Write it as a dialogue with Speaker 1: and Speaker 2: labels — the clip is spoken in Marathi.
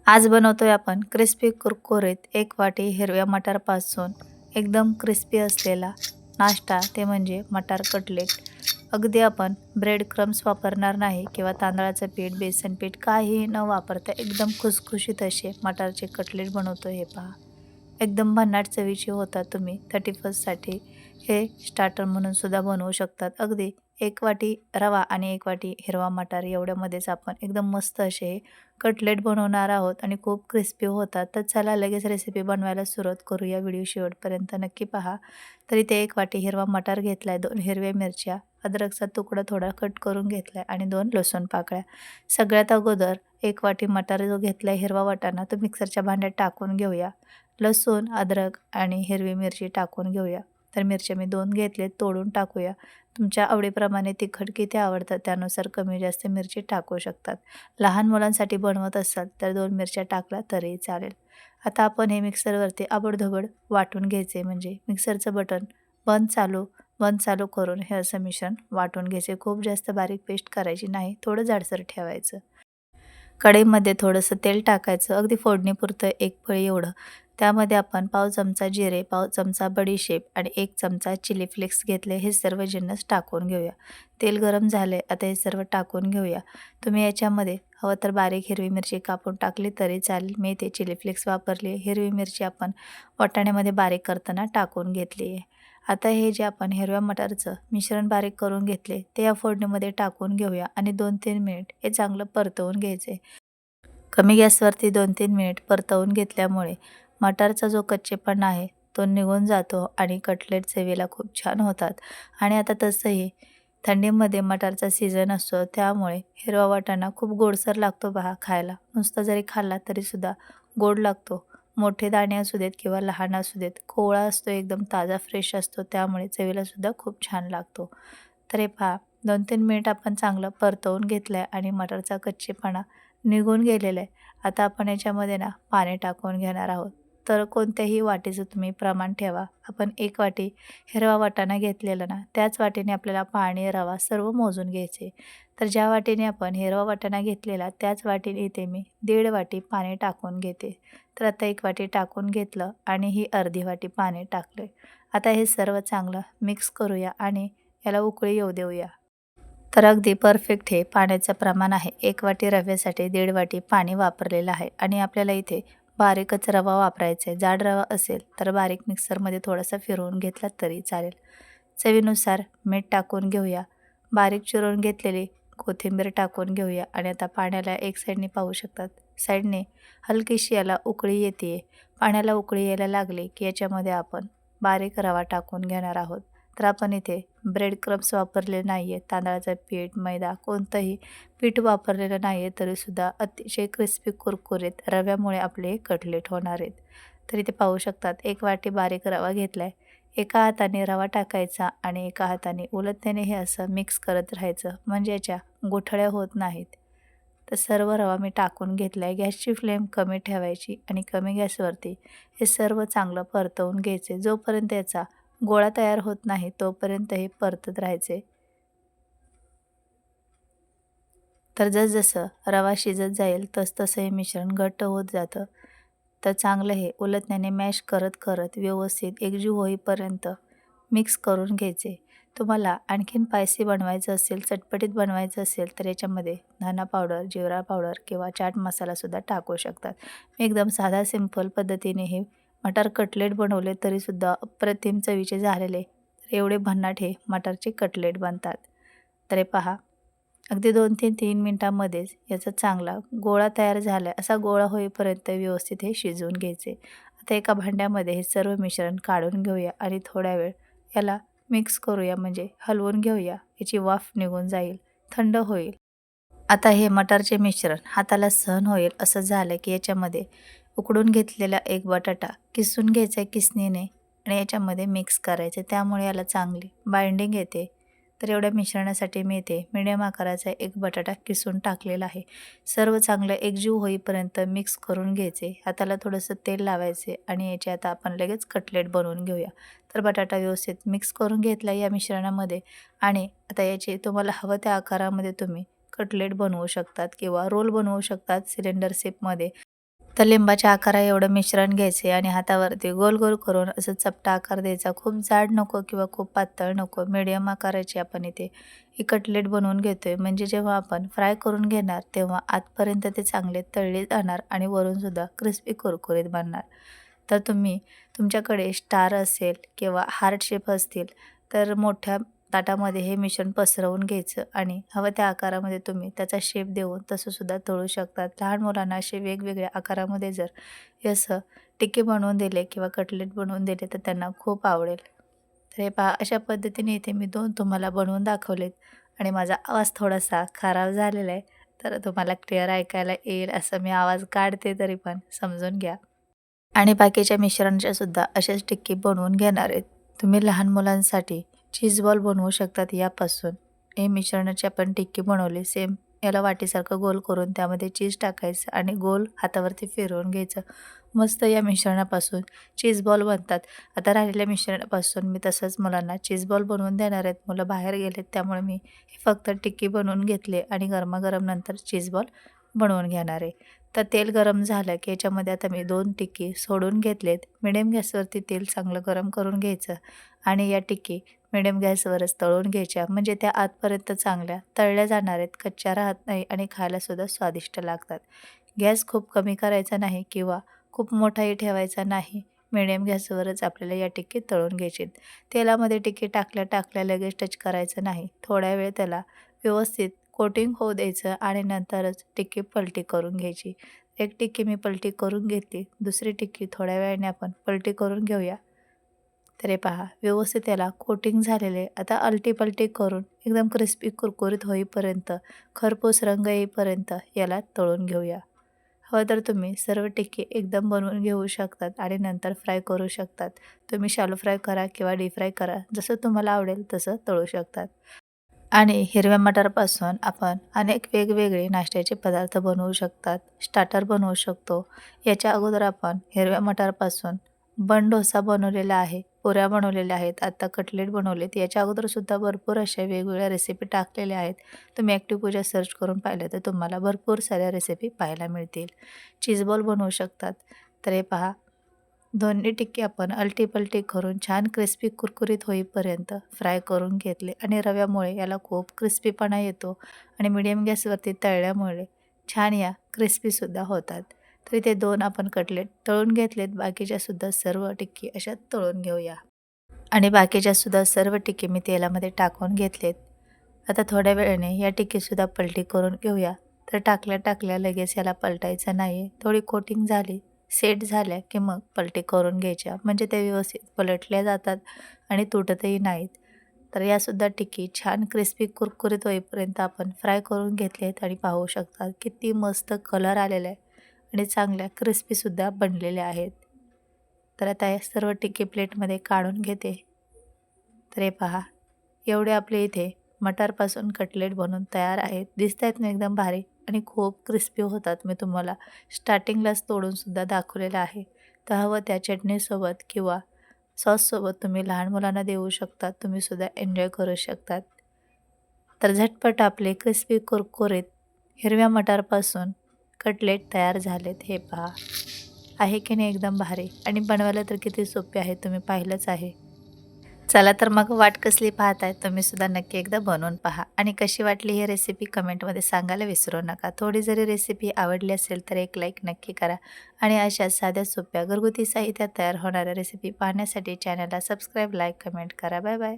Speaker 1: आज बनवतोय आपण क्रिस्पी कुरकुरीत एक वाटी हिरव्या मटारपासून एकदम क्रिस्पी असलेला नाश्ता, ते म्हणजे मटार कटलेट. अगदी आपण ब्रेड क्रम्स वापरणार नाही किंवा तांदळाचं पीठ, बेसन पीठ काहीही न वापरता एकदम खुसखुशीत असे मटारचे कटलेट बनवतो. हे पहा, एकदम भन्नाट चवीचे होतात. तुम्ही 31st हे स्टार्टर म्हणून सुद्धा बनवू शकतात. अगदी एक वाटी रवा आणि एक वाटी हिरवा मटार एवढ्यामध्येच आपण एकदम मस्त असे कटलेट बनवणार आहोत आणि खूप क्रिस्पी होतात. तर चला लगेच रेसिपी बनवायला सुरुवात करूया. व्हिडिओ शेवटपर्यंत नक्की पहा. तर इथे एक वाटी हिरवा मटार घेतला आहे, 2 हिरव्या मिरच्या, अद्रकचा तुकडा थोडा कट करून घेतला आहे आणि 2 लसूण पाकळ्या. सगळ्यात अगोदर एक वाटी मटार जो घेतला आहे हिरवा वाटाणा, तो मिक्सरच्या भांड्यात टाकून घेऊया. लसूण, अद्रक आणि हिरवी मिरची टाकून घेऊया. तर मिरच्या मी 2 घेतले, तोडून टाकूया. तुमच्या आवडीप्रमाणे तिखट किती आवडतं त्यानुसार कमी जास्त मिरची टाकू शकतात. लहान मुलांसाठी बनवत असाल तर 2 मिरच्या टाकल्या तरीही चालेल. आता आपण हे मिक्सरवरती आबडधोबड वाटून घ्यायचे, म्हणजे मिक्सरचं बटन बंद चालू करून हे असं मिश्रण वाटून घ्यायचे. खूप जास्त बारीक पेस्ट करायची नाही, थोडं जाडसर ठेवायचं. कढईमध्ये थोडंसं तेल टाकायचं, अगदी फोडणीपुरतं 1 पळी एवढं. त्यामध्ये आपण पाव चमचा जिरे, पाव चमचा बडीशेप आणि 1 चमचा चिली फ्लेक्स घेतले. हे सर्व जिन्नस टाकून घेऊया. तेल गरम झाले, आता हे सर्व टाकून घेऊया. तुम्ही याच्यामध्ये हवं तर बारीक हिरवी मिरची कापून टाकली तरी चालेल. मी इथे चिली फ्लेक्स वापरली. हिरवी मिरची आपण वाटाण्यामध्ये बारीक करताना टाकून घेतली आहे. आता हे जे आपण हिरव्या मटारचं मिश्रण बारीक करून घेतले ते या फोडणीमध्ये टाकून घेऊया आणि 2-3 मिनिट हे चांगलं परतवून घ्यायचे. कमी गॅसवरती 2-3 मिनिट परतवून घेतल्यामुळे मटारचा जो कच्चेपणा आहे तो निघून जातो आणि कटलेट चवीला खूप छान होतात. आणि आता तसंही थंडीमध्ये मटारचा सीझन असतो, त्यामुळे हिरवा वाटाणा खूप गोडसर लागतो पहा खायला. नुसता जरी खाल्ला तरीसुद्धा गोड लागतो. मोठे दाणे असू देत किंवा लहान असू देत, कोवळा असतो, एकदम ताजा फ्रेश असतो, त्यामुळे चवीलासुद्धा खूप छान लागतो. तर हे पहा, 2-3 मिनिट आपण चांगलं परतवून घेतलं आहे आणि मटारचा कच्चेपणा निघून गेलेलं आहे. आता आपण याच्यामध्ये ना पाणी टाकून घेणार आहोत. तर कोणत्याही वाटीचं तुम्ही प्रमाण ठेवा. आपण 1 वाटी हिरवा वाटाणा घेतलेला ना, त्याच वाटीने आपल्याला पाणी, रवा सर्व मोजून घ्यायचे. तर ज्या वाटीने आपण हिरवा वाटाणा घेतलेला त्याच वाटीने इथे मी 1.5 वाटी पाणी टाकून घेते. तर आता 1 वाटी टाकून घेतलं आणि ही अर्धी वाटी पाणी टाकले. आता हे सर्व चांगलं मिक्स करूया आणि याला उकळी येऊ देऊया. तर अगदी परफेक्ट हे पाण्याचं प्रमाण आहे. 1 वाटी रव्यासाठी 1.5 वाटी पाणी वापरलेलं आहे आणि आपल्याला इथे बारीकच रवा वापरायचा आहे. जाड रवा असेल तर बारीक मिक्सरमध्ये थोडासा फिरवून घेतला तरी चालेल. चवीनुसार मीठ टाकून घेऊया. बारीक चिरून घेतलेली कोथिंबीर टाकून घेऊया आणि आता पाण्याला एक साईडने पाहू शकतात, साईडने हलकीशी याला उकळी येते. पाण्याला उकळी यायला लागली की याच्यामध्ये आपण बारीक रवा टाकून घेणार आहोत. तर आपण इथे ब्रेड क्रम्स वापरले नाही आहेत, तांदळाचं पीठ, मैदा कोणतंही पीठ वापरलेलं नाही आहे, तरीसुद्धा अतिशय क्रिस्पी कुरकुरीत रव्यामुळे आपले कटलेट होणार आहेत. तर इथे पाहू शकतात 1 वाटी बारीक रवा घेतला आहे. एका हाताने रवा टाकायचा आणि एका हाताने उलटण्याने हे असं मिक्स करत राहायचं, म्हणजे याच्या गुठळ्या होत नाहीत. तर सर्व रवा मी टाकून घेतला आहे. गॅसची फ्लेम कमी ठेवायची आणि कमी गॅसवरती हे सर्व चांगलं परतवून घ्यायचे. जोपर्यंत याचा गोळा तयार होत नाही तोपर्यंत हे परतत राहायचे. तर जसजसं रवा शिजत जाईल तसतसं हे मिश्रण घट्ट होत जातं. तर चांगलं हे उलटण्याने मॅश करत करत व्यवस्थित एकजीव होईपर्यंत मिक्स करून घ्यायचे. तुम्हाला आणखीन स्पायसी बनवायचं असेल, चटपटीत बनवायचं असेल तर याच्यामध्ये धना पावडर, जिरा पावडर किंवा चाट मसालासुद्धा टाकू शकतात. मी एकदम साधा सिंपल पद्धतीने हे मटार कटलेट बनवले तरीसुद्धा अप्रतिम चवीचे झालेले. तर एवढे भन्नाट हे मटारचे कटलेट बनतात. तर हे पहा, अगदी 2-3 मिनिटांमध्येच याचा चांगला गोळा तयार झाला आहे. असा गोळा होईपर्यंत व्यवस्थित हे शिजवून घ्यायचे. आता एका भांड्यामध्ये हे सर्व मिश्रण काढून घेऊया आणि थोड्या वेळ याला मिक्स करूया, म्हणजे हलवून घेऊया. याची वाफ निघून जाईल, थंड होईल. आता हे मटारचे मिश्रण हाताला सहन होईल असं झालं की याच्यामध्ये उकडून घेतलेला एक बटाटा किसून घ्यायचा आहे किसणीने आणि याच्यामध्ये मिक्स करायचे, त्यामुळे याला चांगली बाइंडिंग येते. तर एवढ्या मिश्रणासाठी मी इथे मिडियम आकाराचा एक बटाटा किसून टाकलेला आहे. सर्व चांगलं एकजीव होईपर्यंत मिक्स करून घ्यायचे. हाताला थोडंसं तेल लावायचे आणि याचे आता आपण लगेच कटलेट बनवून घेऊया. तर बटाटा व्यवस्थित मिक्स करून घेतला या मिश्रणामध्ये आणि आता याचे तुम्हाला हवं त्या आकारामध्ये तुम्ही कटलेट बनवू शकतात किंवा रोल बनवू शकतात सिलेंडर शेपमध्ये. तर लिंबाच्या आकारा एवढं मिश्रण घ्यायचे आणि हातावरती गोल गोल करून असं चपटा आकार द्यायचा. खूप जाड नको किंवा खूप पातळ नको, मीडियम आकाराची आपण इथे ही कटलेट बनवून घेतोय. म्हणजे जेव्हा आपण फ्राय करून घेणार तेव्हा आतपर्यंत ते चांगले तळले जाणार आणि वरूनसुद्धा क्रिस्पी कुरकुरीत बनणार. तर तुम्ही तुमच्याकडे स्टार असेल किंवा हार्ट शेप असतील तर मोठ्या ताटामध्ये हे मिश्रण पसरवून घ्यायचं आणि हवं त्या आकारामध्ये तुम्ही त्याचा शेप देऊन तसंसुद्धा तळू शकतात. लहान मुलांना असे वेगवेगळ्या आकारामध्ये जर हे असं टिक्की बनवून दिले किंवा कटलेट बनवून दिले तर त्यांना खूप आवडेल. तर हे पहा अशा पद्धतीने इथे मी 2 तुम्हाला बनवून दाखवलेत आणि माझा आवाज थोडासा खराब झालेला आहे. तर तुम्हाला क्लिअर ऐकायला येईल असं मी आवाज काढते तरी पण समजून घ्या. आणि बाकीच्या मिश्रणाच्या सुद्धा अशाच टिक्की बनवून घेणार आहेत. तुम्ही लहान मुलांसाठी चीज बॉल बनवू शकतात यापासून. हे मिश्रणाची आपण टिक्की बनवली सेम याला वाटीसारखं गोल करून त्यामध्ये चीज टाकायचं आणि गोल हातावरती फिरवून घ्यायचं. मस्त या मिश्रणापासून चीज बॉल बनतात. आता राहिलेल्या मिश्रणापासून मी तसंच मुलांना चीज बॉल बनवून देणार आहेत. मुलं बाहेर गेलेत त्यामुळे मी हे फक्त टिक्की बनवून घेतली आणि गरमागरम नंतर चीज बॉल बनवून घेणार आहे. तर तेल गरम झालं की याच्यामध्ये आता मी 2 टिक्की सोडून घेतलेत. मिडियम गॅसवरती तेल चांगलं गरम करून घ्यायचं आणि या टिक्की मिडियम गॅसवरच तळून घ्यायच्या. म्हणजे त्या आतपर्यंत चांगल्या तळल्या जाणार आहेत, कच्च्या राहत नाही आणि खायलासुद्धा स्वादिष्ट लागतात. गॅस खूप कमी करायचा नाही किंवा खूप मोठाही ठेवायचा नाही. मिडियम गॅसवरच आपल्याला या टिक्की तळून घ्यायची. तेलामध्ये टिक्की टाकल्या लगेच टच करायचं नाही. थोड्या वेळ त्याला व्यवस्थित कोटिंग होऊ द्यायचं आणि नंतरच टिक्की पलटी करून घ्यायची. एक टिक्की मी पलटी करून घेतली. दुसरी टिक्की थोड्या वेळाने आपण पलटी करून घेऊया. तर हे पहा व्यवस्थित त्याला कोटिंग झालेले. आता अलटी-पलटी करून एकदम क्रिस्पी कुरकुरीत होईपर्यंत, खरपूस रंग येईपर्यंत याला तळून घेऊया. हवं तर तुम्ही सर्व टिक्की एकदम बनवून घेऊ शकतात आणि नंतर फ्राय करू शकतात. तुम्ही शॅलो फ्राय करा किंवा डीप फ्राय करा. जसं तुम्हाला आवडेल तसं तळू शकतात. आणि हिरव्या मटारपासून आपण अनेक वेगवेगळे नाश्त्याचे पदार्थ बनवू शकतात. स्टार्टर बनवू शकतो. याच्या अगोदर आपण हिरव्या मटारपासून बन डोसा बनवलेला आहे, पुऱ्या बनवलेल्या आहेत, आता कटलेट बनवलेत. याच्या अगोदरसुद्धा भरपूर अशा वेगवेगळ्या रेसिपी टाकलेल्या आहेत. तुम्ही ॲक्टिव्ह पूजा सर्च करून पाहिलं तर तुम्हाला भरपूर साऱ्या रेसिपी पाहायला मिळतील. चीज बॉल बनवू शकतात. तर हे पहा दोन्ही टिक्की आपण अलटी-पलटी करून छान क्रिस्पी कुरकुरीत होईपर्यंत फ्राय करून घेतले आणि रव्यामुळे याला खूप क्रिस्पीपणा येतो आणि मीडियम गॅसवरती तळल्यामुळे छान या क्रिस्पीसुद्धा होतात. तर इथे 2 आपण कटलेट तळून घेतलेत. बाकीच्यासुद्धा सर्व टिक्की अशा तळून घेऊया आणि बाकीच्यासुद्धा सर्व टिक्की मी तेलामध्ये टाकून घेतलेत. आता थोड्या वेळाने या टिक्कीसुद्धा पलटी करून घेऊया. तर टाकल्या लगेच याला पलटायचं नाही. थोडी कोटिंग झाली सेट झाल्या की मग पलटी करून घ्यायच्या. म्हणजे त्या व्यवस्थित पलटल्या जातात आणि तुटतही नाहीत. तर यासुद्धा टिक्की छान क्रिस्पी कुरकुरीत होईपर्यंत आपण फ्राय करून घेतलेत आणि पाहू शकता किती मस्त कलर आलेला आहे आणि चांगल्या क्रिस्पीसुद्धा बनलेल्या आहेत. तर आता या सर्व टिक्की प्लेटमध्ये काढून घेते. तर हे पहा एवढे आपले इथे मटारपासून कटलेट बनून तयार आहेत. दिसतायत ना एकदम भारी आणि खूप क्रिस्पी होतात. मी तुम्हाला स्टार्टिंगलाच तोडूनसुद्धा दाखवलेलं आहे. तर हवं त्या चटणीसोबत किंवा सॉससोबत तुम्ही लहान मुलांना देऊ शकतात. तुम्हीसुद्धा एन्जॉय करू शकतात. तर झटपट आपले क्रिस्पी कुरकुरीत हिरव्या मटारपासून कटलेट तयार झालेत. हे पहा आहे की नाही एकदम भारी आणि बनवायला तर किती सोपे आहे तुम्ही पाहिलंच आहे. चला तर मग वाट कसली पाहताय तुम्ही सुद्धा नक्की एकदा बनवून पहा आणि कशी वाटली ही रेसिपी कमेंटमध्ये सांगायला विसरू नका. थोडी जरी रेसिपी आवडली असेल तर एक लाईक नक्की करा आणि अशा साध्या सोप्या घरगुती साहित्यात तयार होणाऱ्या रेसिपी पाहण्यासाठी चॅनलला सबस्क्राईब, लाईक, कमेंट करा. Bye bye.